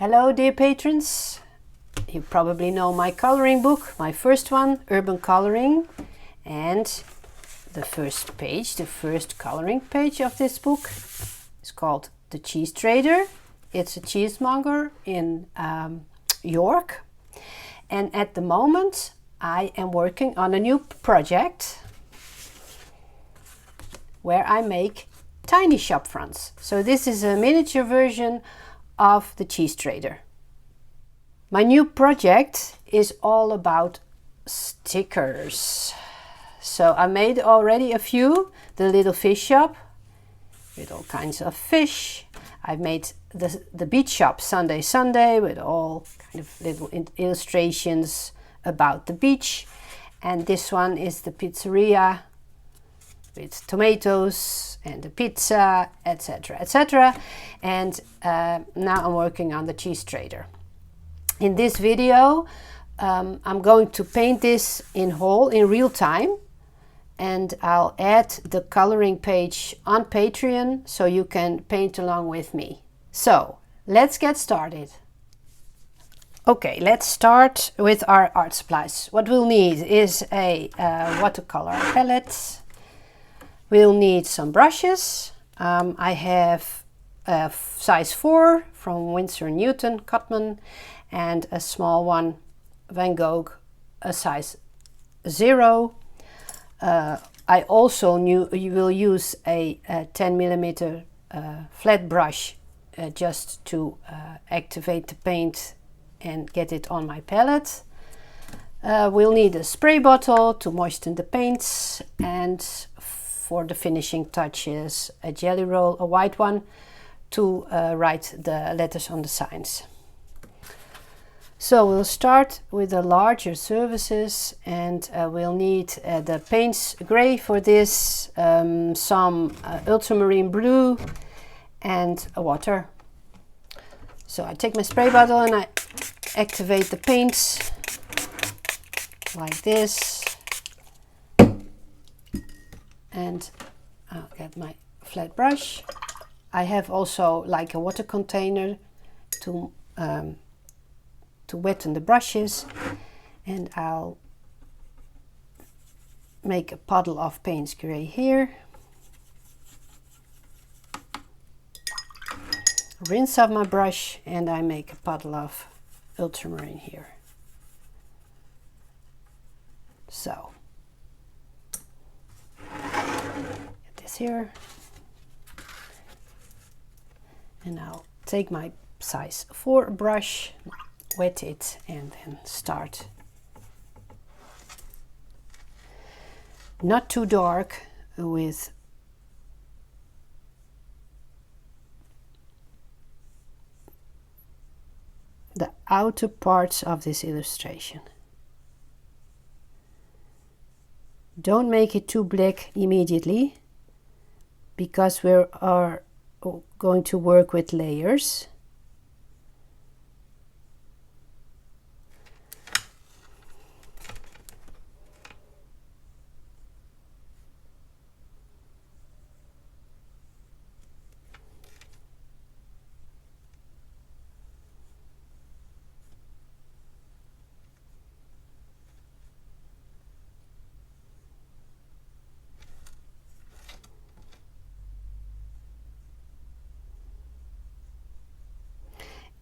Hello dear patrons, you probably know my coloring book, my first one, Urban Coloring, and the first page, the first coloring page of this book is called The Cheese Trader. It's a cheesemonger in York, and at the moment I am working on a new project where I make tiny shop fronts. So this is a miniature version of the Cheese Trader. My new project is all about stickers. So I made already a few, the little fish shop with all kinds of fish. I've made the beach shop Sunday Sunday with all kind of little illustrations about the beach. And this one is the pizzeria with tomatoes and the pizza, etc, etc. And now I'm working on the Cheese Trader. In this video I'm going to paint this in whole in real time, and I'll add the coloring page on Patreon so you can paint along with me. So let's get started. Okay, let's start with our art supplies. What we'll need is a watercolor palette. We'll need some brushes. I have a size 4 from Winsor & Newton, Cotman, and a small one, Van Gogh, a size 0. I also will use a 10mm flat brush just to activate the paint and get it on my palette. We'll need a spray bottle to moisten the paints, and for the finishing touches, a jelly roll, a white one, to write the letters on the signs. So we'll start with the larger surfaces, and we'll need the paints gray for this, some ultramarine blue, and water. So I take my spray bottle and I activate the paints like this, and I'll get my flat brush. I have also like a water container to wetten the brushes, and I'll make a puddle of Payne's Gray here. Rinse off my brush and I make a puddle of ultramarine here. So get this here, and I'll take my size 4 brush, wet it, and then start. Not too dark with the outer parts of this illustration. Don't make it too black immediately, because we are going to work with layers.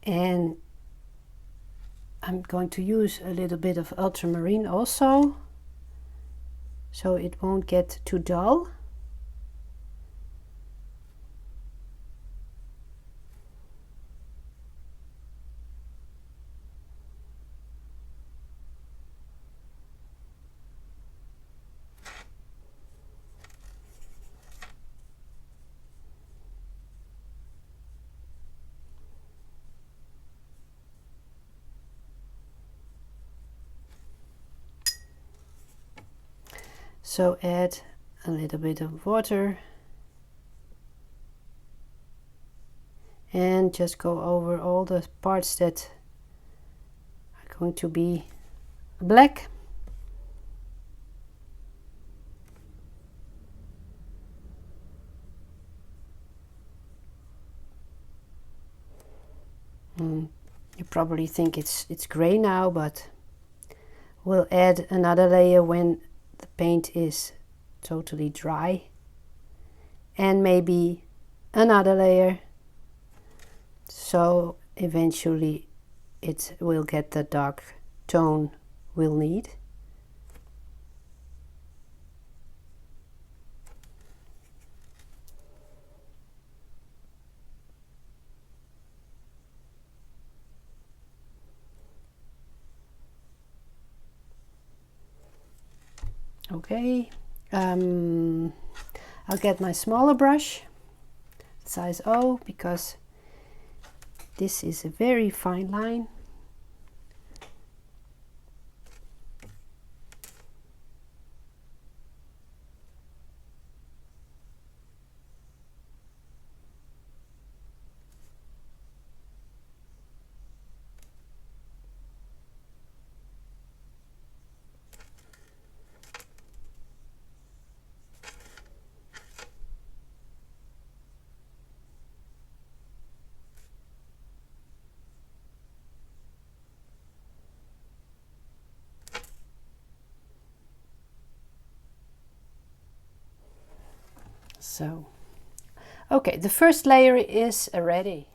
And I'm going to use a little bit of ultramarine also, so it won't get too dull. So add a little bit of water and just go over all the parts that are going to be black. You probably think it's gray now, but we'll add another layer when the paint is totally dry, and maybe another layer, so eventually it will get the dark tone we'll need. Okay, I'll get my smaller brush, size O, because this is a very fine line. So, okay, the first layer is ready.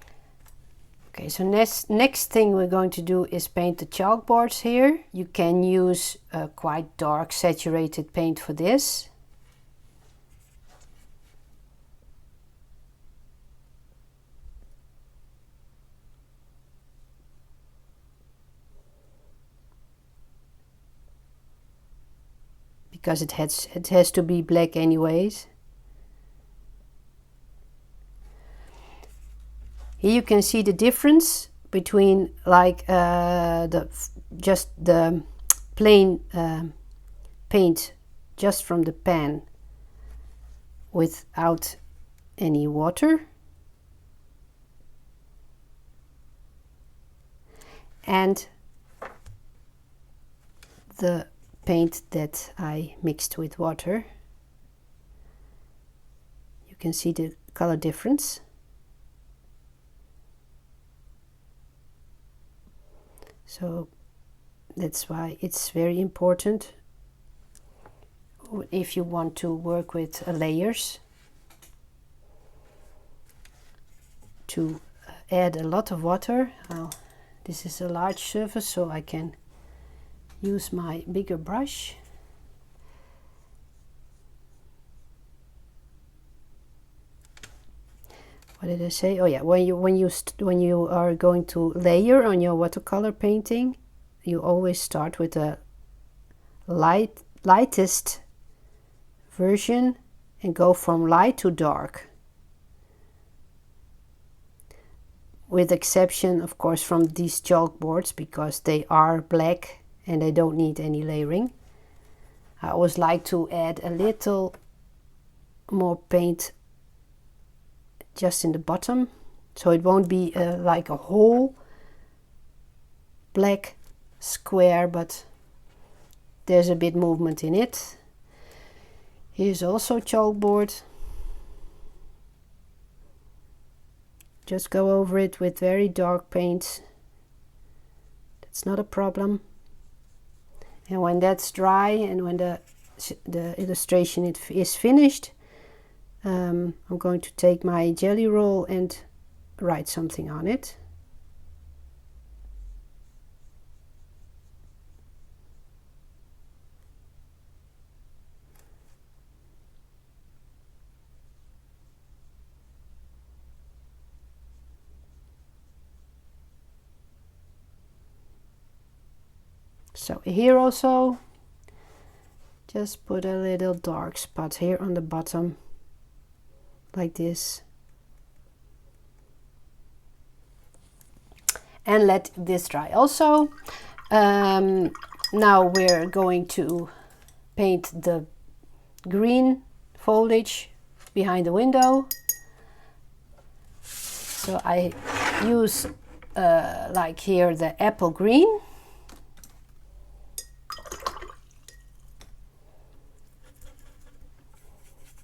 Okay, so next thing we're going to do is paint the chalkboards here. You can use a quite dark saturated paint for this. Because it has to be black anyways. Here you can see the difference between like just the plain paint just from the pan without any water, and the paint that I mixed with water. You can see the color difference. So that's why it's very important if you want to work with layers to add a lot of water. This is a large surface, so I can use my bigger brush. What did I say? Oh yeah, when you are going to layer on your watercolor painting, you always start with the lightest version and go from light to dark. With exception, of course, from these chalkboards, because they are black and they don't need any layering. I always like to add a little more paint just in the bottom, so it won't be like a whole black square, but there's a bit movement in it. Here's also chalkboard. Just go over it with very dark paint. That's not a problem. And when that's dry and when the illustration is finished, I'm going to take my jelly roll and write something on it. So here also, just put a little dark spot here on the bottom, like this, and let this dry also. Now we're going to paint the green foliage behind the window. So I use like here the apple green.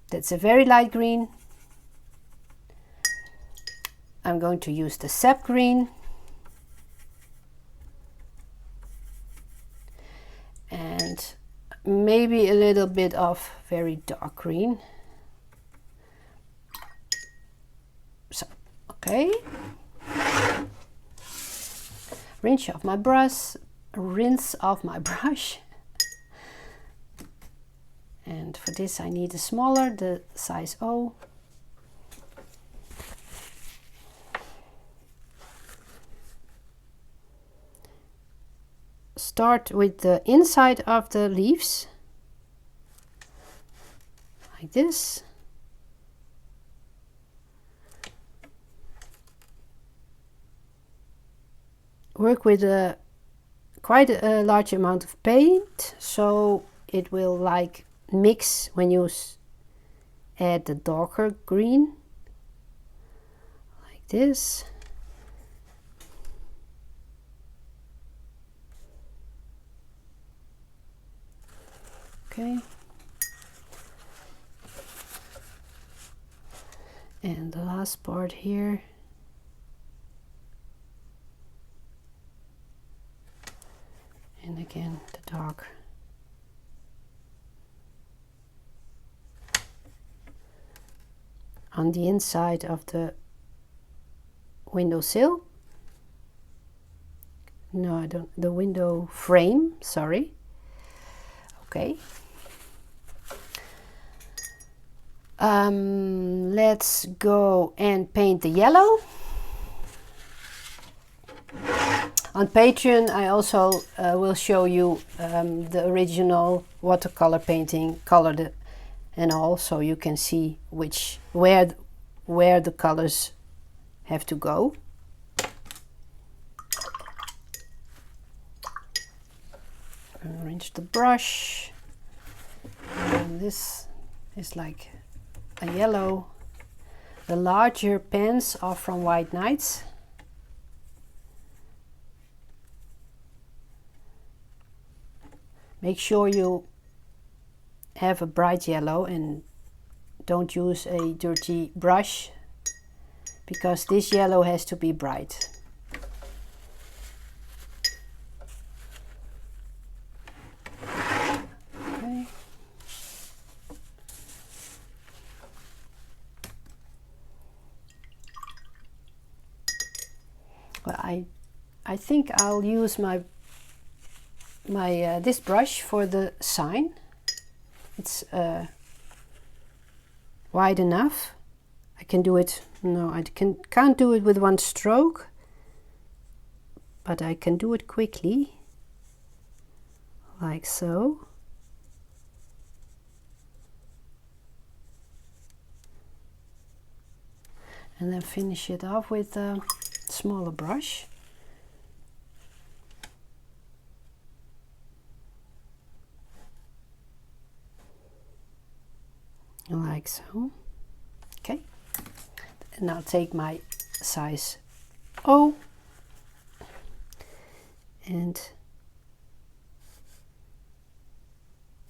That's a very light green. I'm going to use the sap green. maybe a little bit of very dark green. So, okay. Rinse off my brush. And for this I need a smaller, the size O. Start with the inside of the leaves, like this. Work with quite a large amount of paint, so it will like mix when you add the darker green, like this. Okay. And the last part here. And again, the dark. On the inside of the windowsill. No, I don't, the window frame, sorry. Okay. Let's go and paint the yellow. On Patreon I also will show you the original watercolor painting, colored and all, so you can see where the colors have to go. Arrange the brush, and this is like a yellow. The larger pens are from White Nights. Make sure you have a bright yellow and don't use a dirty brush, because this yellow has to be bright. Okay. Well, I think I'll use my this brush for the sign. It's wide enough. I can do it. No, I can't do it with one stroke, but I can do it quickly, like so. And then finish it off with a smaller brush. Like so. Okay, and I'll take my size O and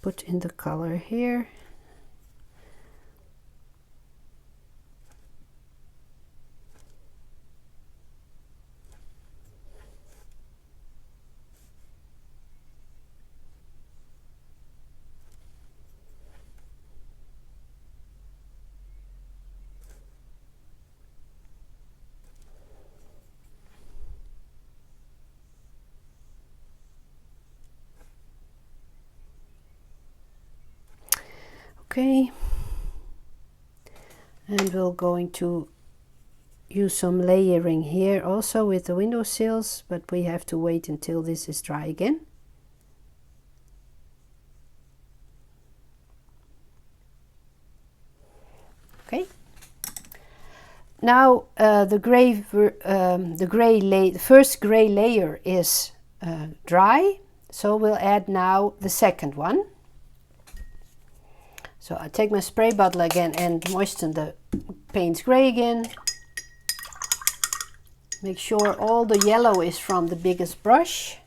put in the color here. Okay, and we're going to use some layering here also with the windowsills, but we have to wait until this is dry again. Okay, now the first gray layer is dry, so we'll add now the second one. So I take my spray bottle again and moisten the paints gray again. Make sure all the yellow is from the biggest brush.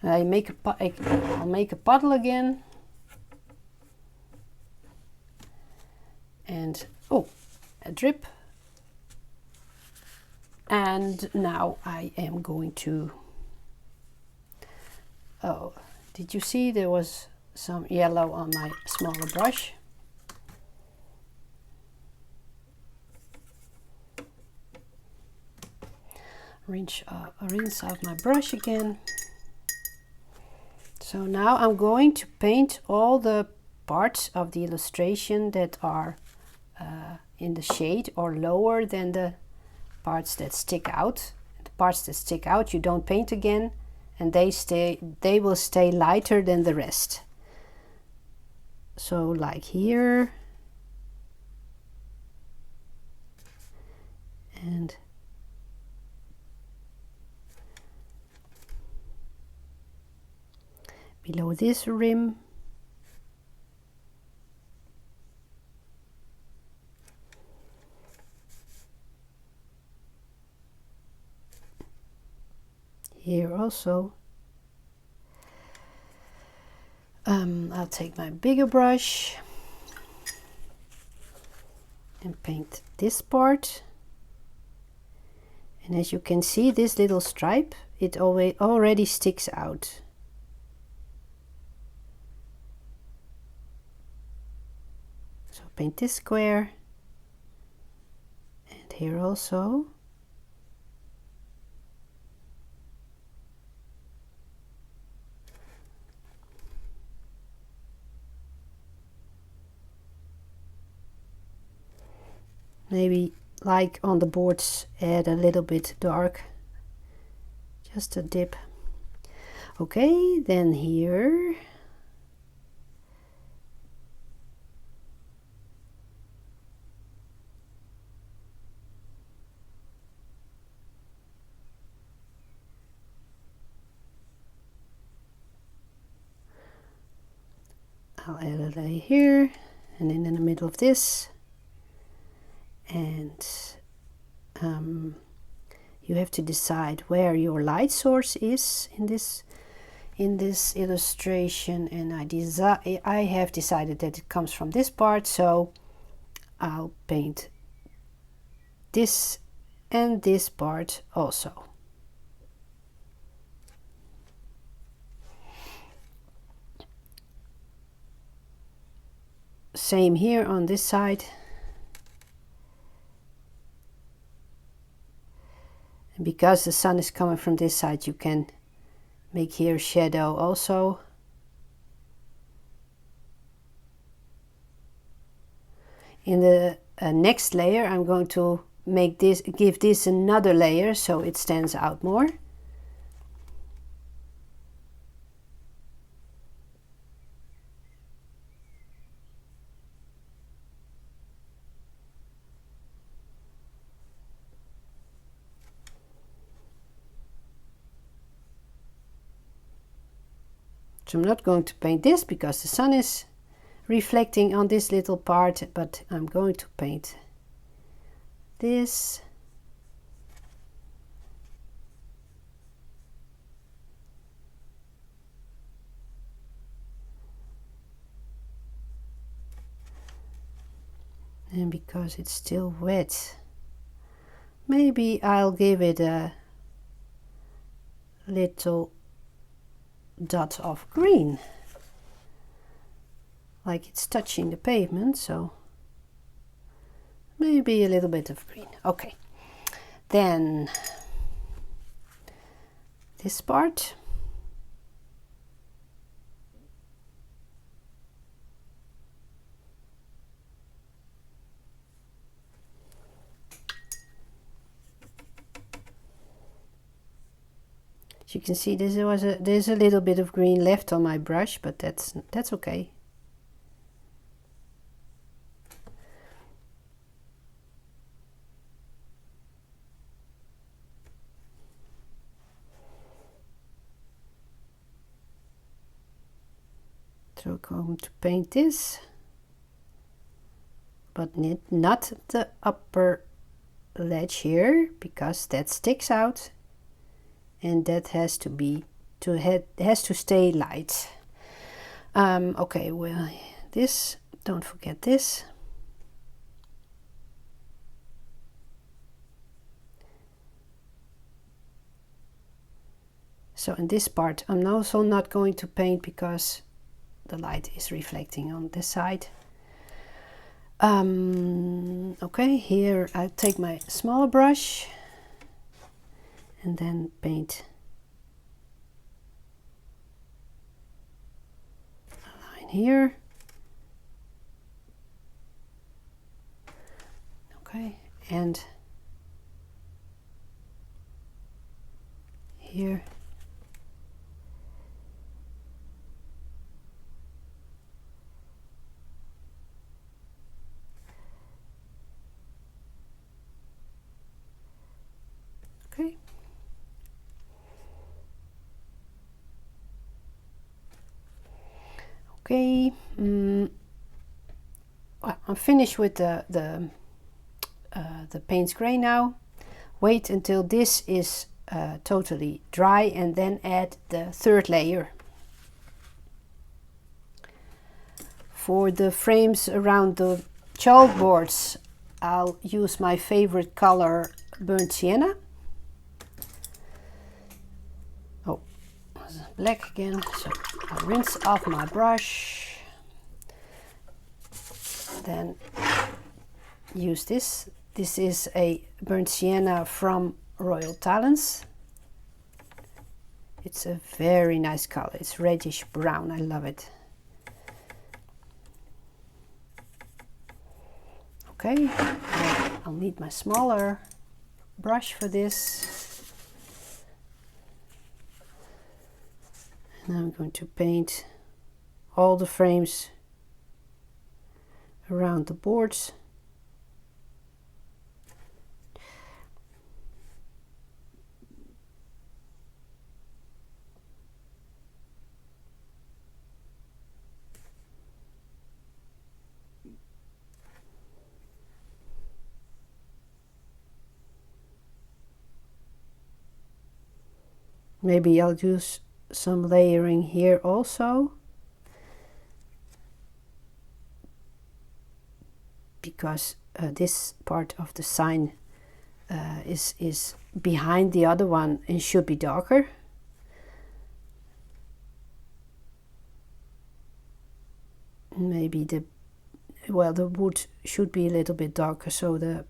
I'll make a puddle again. And oh, a drip. And now I am going to Oh, did you see there was some yellow on my smaller brush? Rinse off my brush again. So now I'm going to paint all the parts of the illustration that are in the shade or lower than the parts that stick out. The parts that stick out you don't paint again, and they will stay lighter than the rest. So like here, and below this rim. Here also. I'll take my bigger brush and paint this part. And as you can see, this little stripe, it already sticks out. So paint this square, and here also. Maybe, like on the boards, add a little bit dark, just a dip. Okay, then here. I'll add a layer here, and then in the middle of this. And you have to decide where your light source is in this illustration, and I have decided that it comes from this part, so I'll paint this and this part also. Same here on this side. And because the sun is coming from this side, you can make here shadow also. In the next layer, I'm going to give this another layer so it stands out more. So I'm not going to paint this because the sun is reflecting on this little part, but I'm going to paint this. And because it's still wet, maybe I'll give it a little dot of green, like it's touching the pavement, so maybe a little bit of green. Okay, then this part. You can see there's a little bit of green left on my brush, but that's okay. So I'm going to paint this, but not the upper ledge here, because that sticks out. And that has to stay light. Okay, well, this, don't forget this. So in this part I'm also not going to paint because the light is reflecting on this side. Okay, here I take my smaller brush and then paint a line here. Okay, and here. Okay. Okay. Well, I'm finished with the paint gray now. Wait until this is totally dry and then add the third layer. For the frames around the chalkboards, I'll use my favorite color, burnt sienna. Oh, black again. So I'll rinse off my brush. Then use this. This is a burnt sienna from Royal Talents. It's a very nice color. It's reddish brown. I love it. Okay, I'll need my smaller brush for this. And I'm going to paint all the frames around the boards. Maybe I'll use some layering here also, because this part of the sign is behind the other one and should be darker. Maybe the wood should be a little bit darker, so the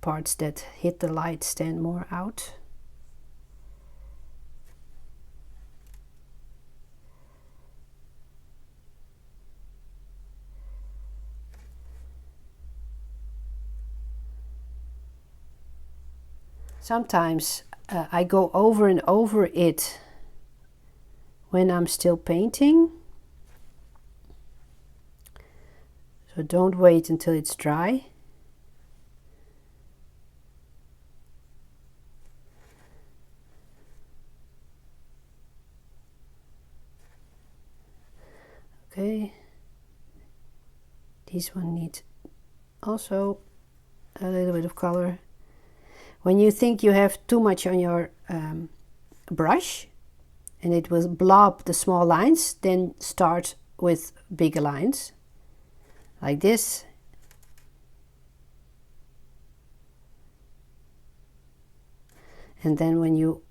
parts that hit the light stand more out. Sometimes I go over and over it when I'm still painting. So don't wait until it's dry. Okay. This one needs also a little bit of color. When you think you have too much on your brush and it will blob the small lines, then start with bigger lines like this. And then when you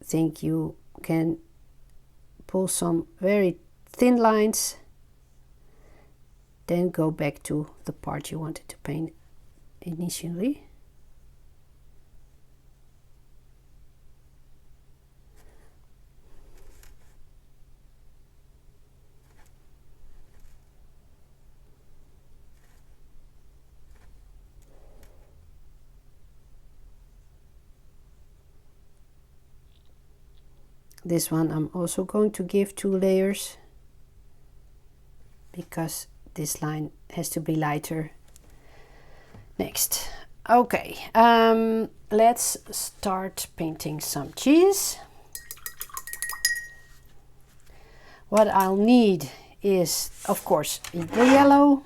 think you can pull some very thin lines, then go back to the part you wanted to paint initially. This one I'm also going to give 2 layers because this line has to be lighter. Next. Okay, let's start painting some cheese. What I'll need is, of course, the yellow.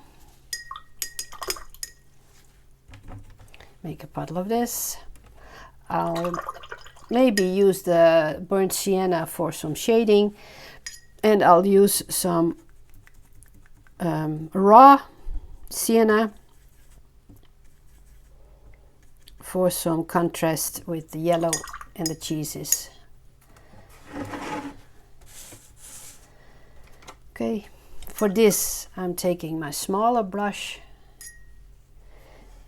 Make a puddle of this. I'll maybe use the burnt sienna for some shading, and I'll use some raw sienna for some contrast with the yellow and the cheeses. Okay, for this I'm taking my smaller brush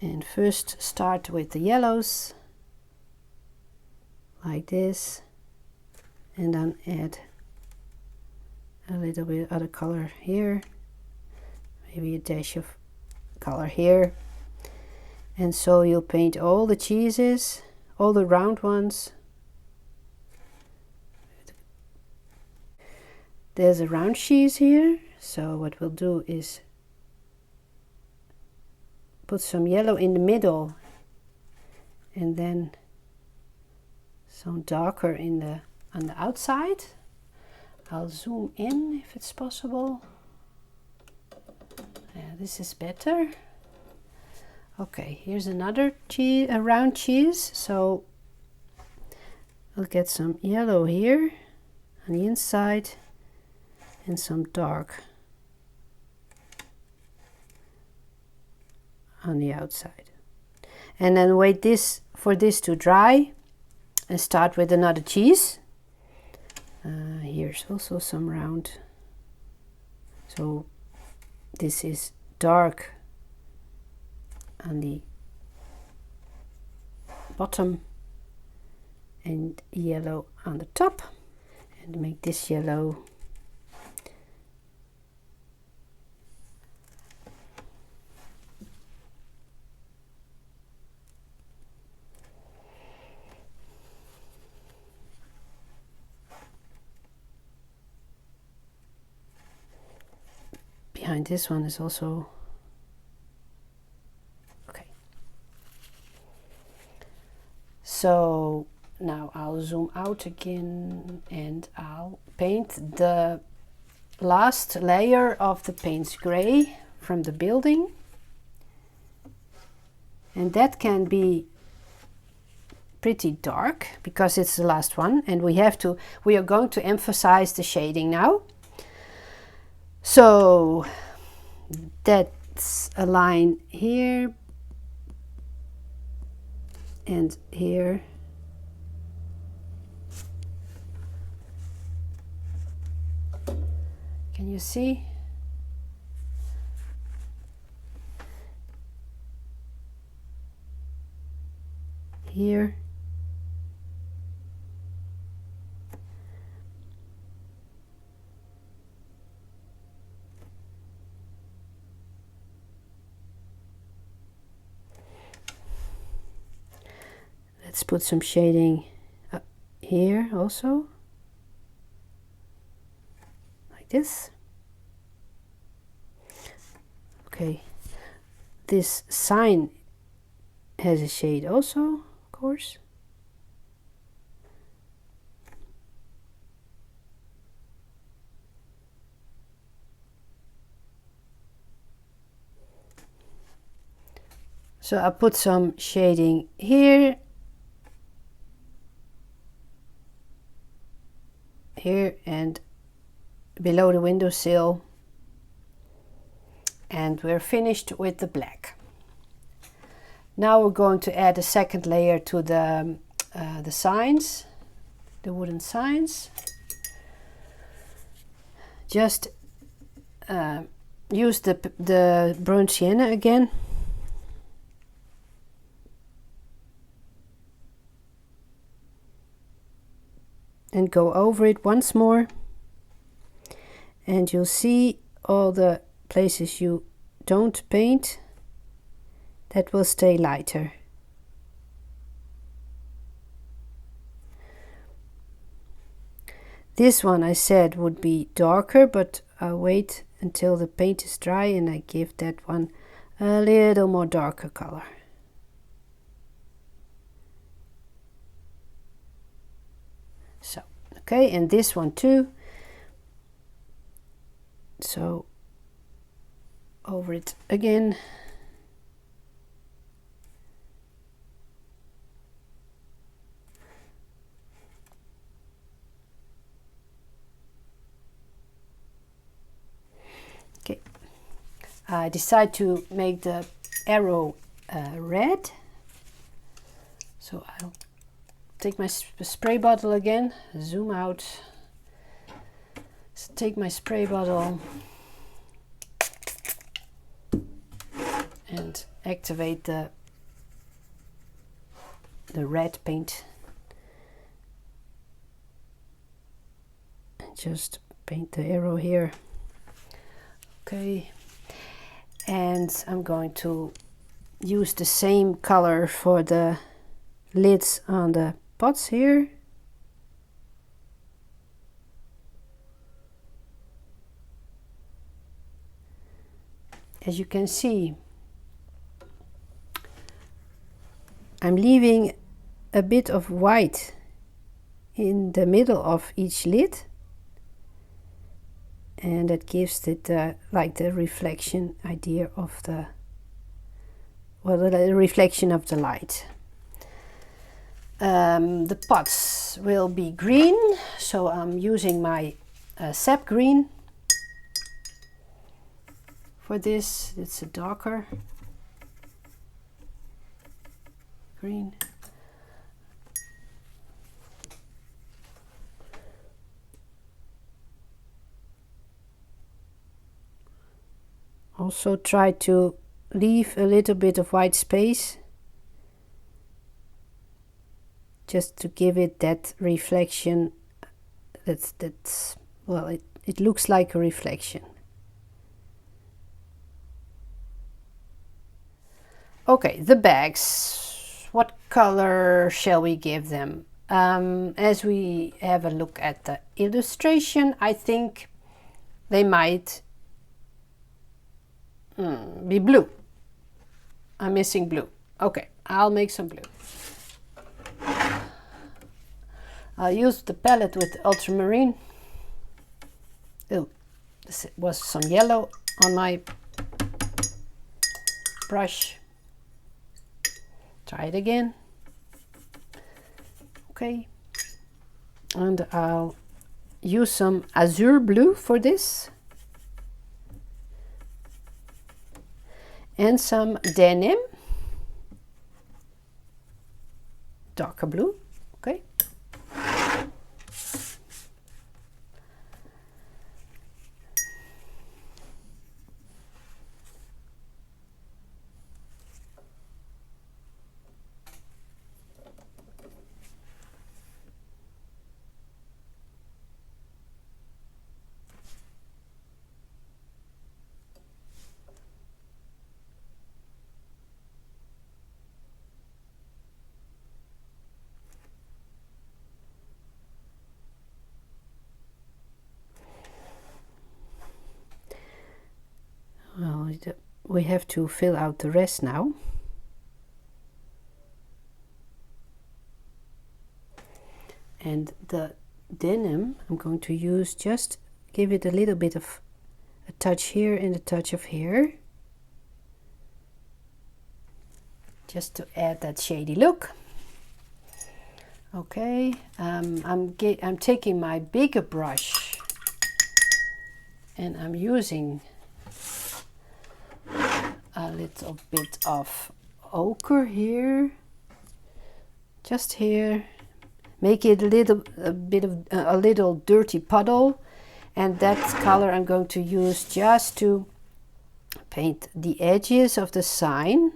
and first start with the yellows like this, and then add a little bit other color here, maybe a dash of color here. And so you'll paint all the cheeses, all the round ones. There's a round cheese here, so what we'll do is put some yellow in the middle and then some darker in the on the outside. I'll zoom in if it's possible. Yeah, this is better. Okay, here's another cheese, a round cheese. So I'll get some yellow here on the inside and some dark on the outside. And then wait for this to dry and start with another cheese. Here's also some round. So this is dark on the bottom and yellow on the top, and make this yellow behind. This one is also okay. So now I'll zoom out again and I'll paint the last layer of the Payne's gray from the building, and that can be pretty dark because it's the last one, and we are going to emphasize the shading now. So that's a line here and here. Can you see? Here. Let's put some shading up here also, like this. Okay, this sign has a shade also, of course. So I put some shading here, here and below the windowsill, and we're finished with the black. Now we're going to add a second layer to the signs, the wooden signs. Just use the burnt sienna again. And go over it once more, and you'll see all the places you don't paint that will stay lighter. This one I said would be darker, but I'll wait until the paint is dry and I give that one a little more darker color. So, okay, and this one too. So, over it again. Okay, I decide to make the arrow red. So I'll take my spray bottle again, zoom out, So take my spray bottle and activate the red paint. And just paint the arrow here. Okay. And I'm going to use the same color for the lids on the pots here. As you can see, I'm leaving a bit of white in the middle of each lid, and that gives it like the reflection idea of the, well, the reflection of the light. The pots will be green, so I'm using my sap green for this. It's a darker green. Also try to leave a little bit of white space, just to give it that reflection. That's well, it looks like a reflection. Okay, the bags. What color shall we give them? As we have a look at the illustration, I think they might be blue. I'm missing blue. Okay, I'll make some blue. I'll use the palette with ultramarine. Oh, this was some yellow on my brush. Try it again. Okay, and I'll use some azure blue for this, and some denim, darker blue. Okay. Well, we have to fill out the rest now. And the denim, I'm going to use, just give it a little bit of a touch here and a touch of here, just to add that shady look. Okay, I'm taking my bigger brush and I'm using a little bit of ochre here, just here. Make it a little dirty puddle, and that color I'm going to use just to paint the edges of the sign,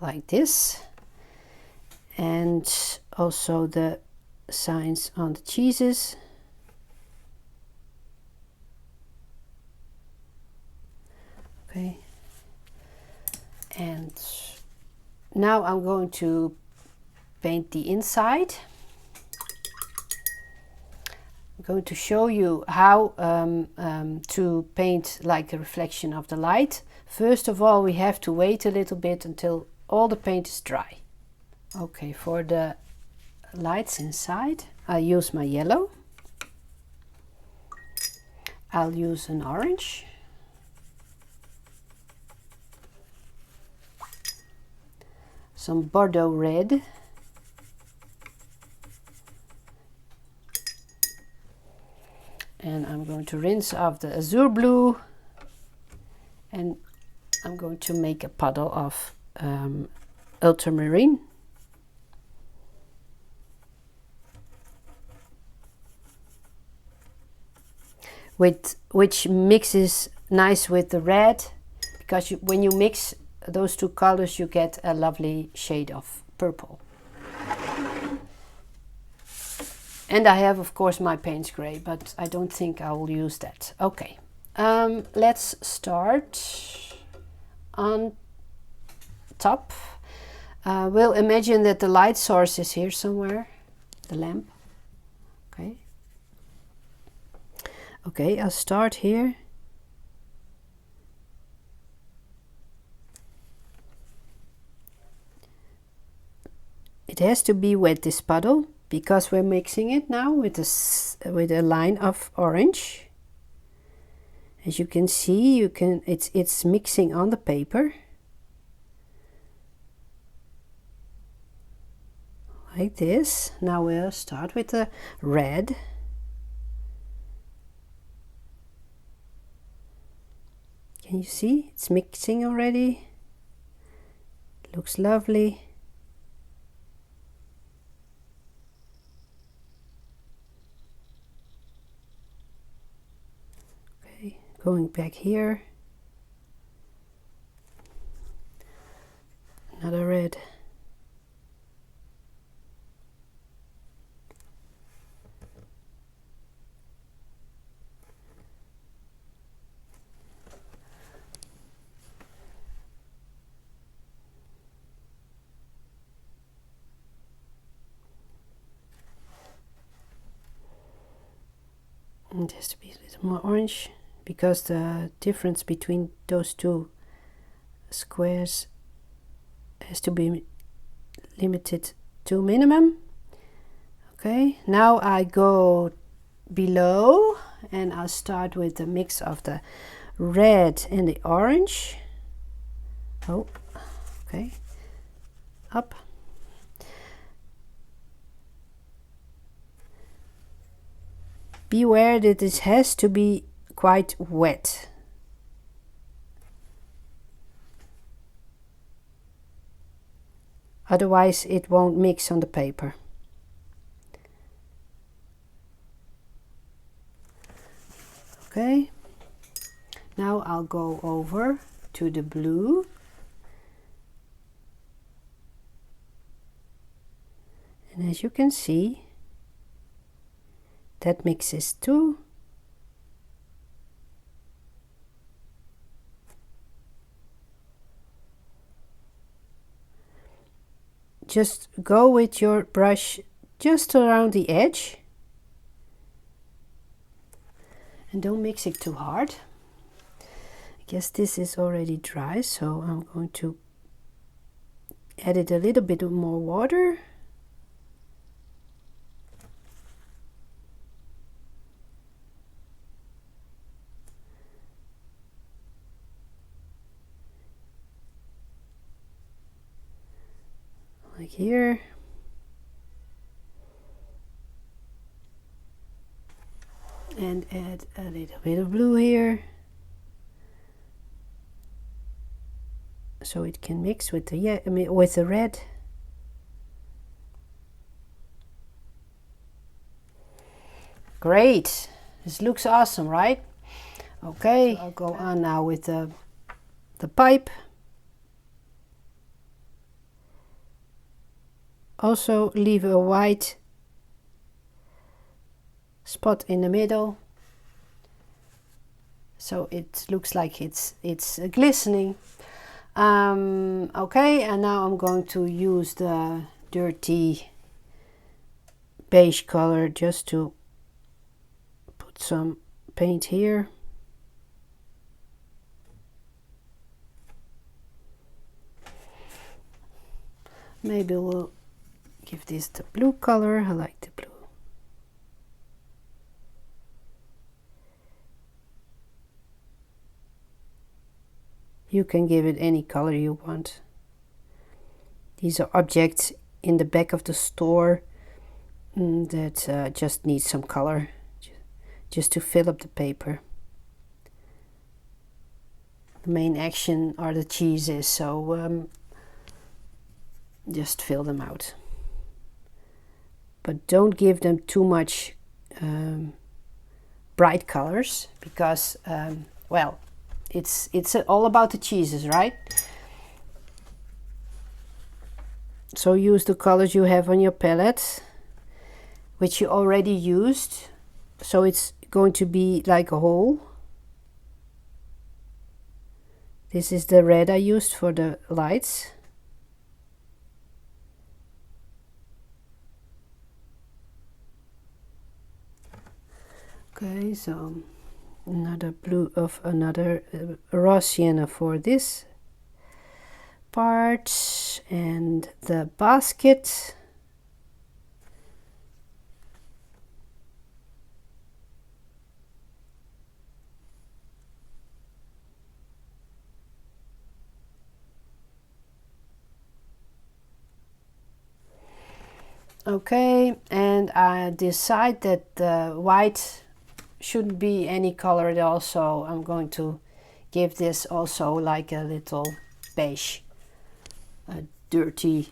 like this, and also the signs on the cheeses. Okay, and now I'm going to paint the inside. I'm going to show you how to paint like a reflection of the light. First of all, we have to wait a little bit until all the paint is dry. Okay, for the lights inside, I'll use my yellow. I'll use an orange. Some Bordeaux red. And I'm going to rinse off the azure blue, and I'm going to make a puddle of ultramarine. which mixes nice with the red, because when you mix those two colors you get a lovely shade of purple. And I have of course my Payne's Gray, but I don't think I will use that. Okay, let's start on top. We'll imagine that the light source is here somewhere, the lamp. Okay. Okay, I'll start here. It has to be wet, this puddle, because we're mixing it now with a line of orange. As you can see, it's mixing on the paper. Like this. Now we'll start with the red. Can you see? It's mixing already. It looks lovely. Okay, going back here. Another red. It has to be a little more orange, because the difference between those two squares has to be limited to minimum. Okay, now I go below and I'll start with the mix of the red and the orange. Oh, okay, up. Beware that this has to be quite wet. Otherwise it won't mix on the paper. Okay, now I'll go over to the blue. And as you can see, that mixes too. Just go with your brush just around the edge. And don't mix it too hard. I guess this is already dry, so I'm going to add it a little bit more water. Like here. And add a little bit of blue here, so it can mix with the with the red. Great, this looks awesome, right? Okay, so I'll go on now with the pipe. Also leave a white spot in the middle, so it looks like it's glistening. Okay, and now I'm going to use the dirty beige color just to put some paint here. Maybe we'll give this the blue color. I like the blue. You can give it any color you want. These are objects in the back of the store that just need some color, just to fill up the paper. The main action are the cheeses, so just fill them out. But don't give them too much bright colors because, well, it's all about the cheeses, right? So use the colors you have on your palette, which you already used. So it's going to be like a whole. This is the red I used for the lights. Okay, so another blue of another raw sienna for this part, and the basket. Okay, and I decide that the white shouldn't be any color at all, so I'm going to give this also like a little beige, a dirty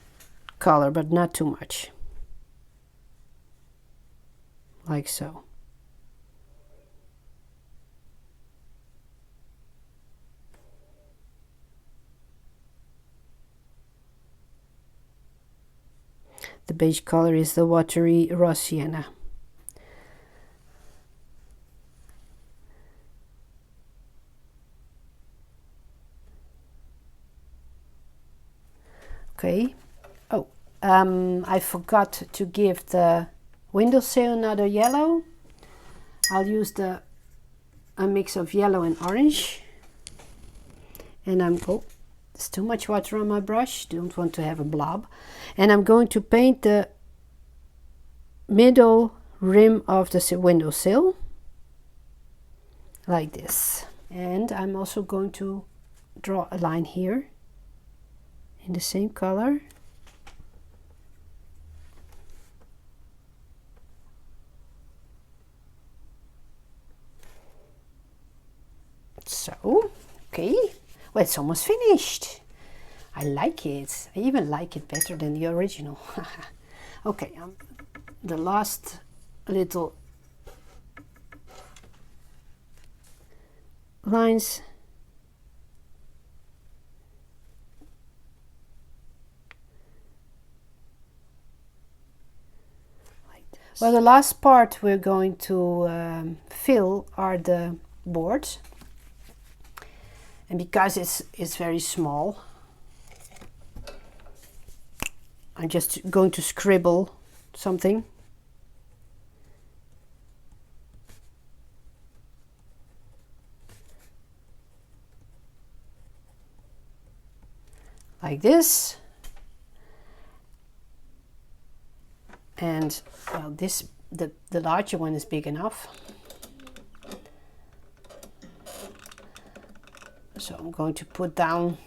color, but not too much, like so. The beige color is the watery raw sienna. Okay. Oh, I forgot to give the windowsill another yellow. I'll use a mix of yellow and orange. And oh, there's too much water on my brush. Don't want to have a blob. And I'm going to paint the middle rim of the windowsill like this. And I'm also going to draw a line here in the same color. So, okay, well, it's almost finished. I like it. I even like it better than the original. Okay, the last little lines. Like this. Well, the last part we're going to fill are the boards. And because it's very small, I'm just going to scribble something. Like this. And well, the larger one is big enough. So I'm going to put down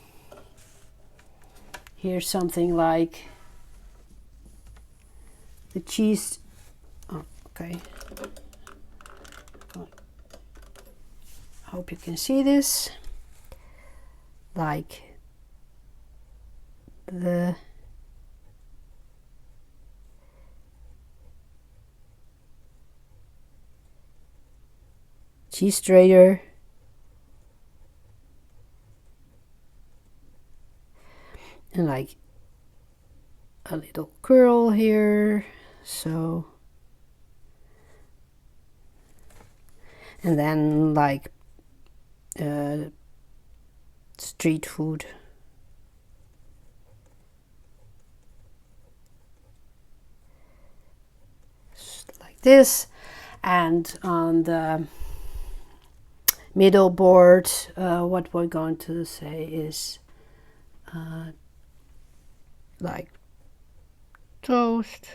here something like the cheese. Oh, okay. I hope you can see this. Like the cheese grater. And like a little curl here, so, and then like street food. Just like this. And on the middle board, what we're going to say is like toast,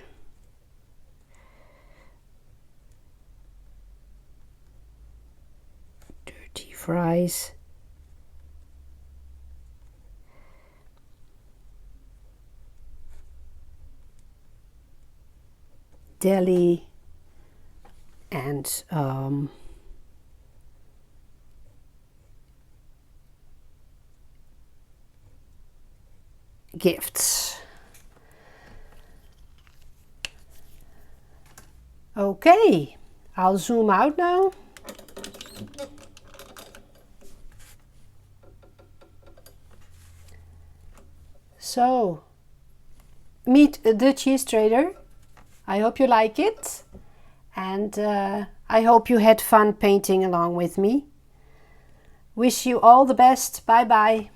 dirty fries, deli, and gifts. Okay, I'll zoom out now So, meet the cheese trader. I hope you like it, and I hope you had fun painting along with me. Wish you all the best. Bye bye.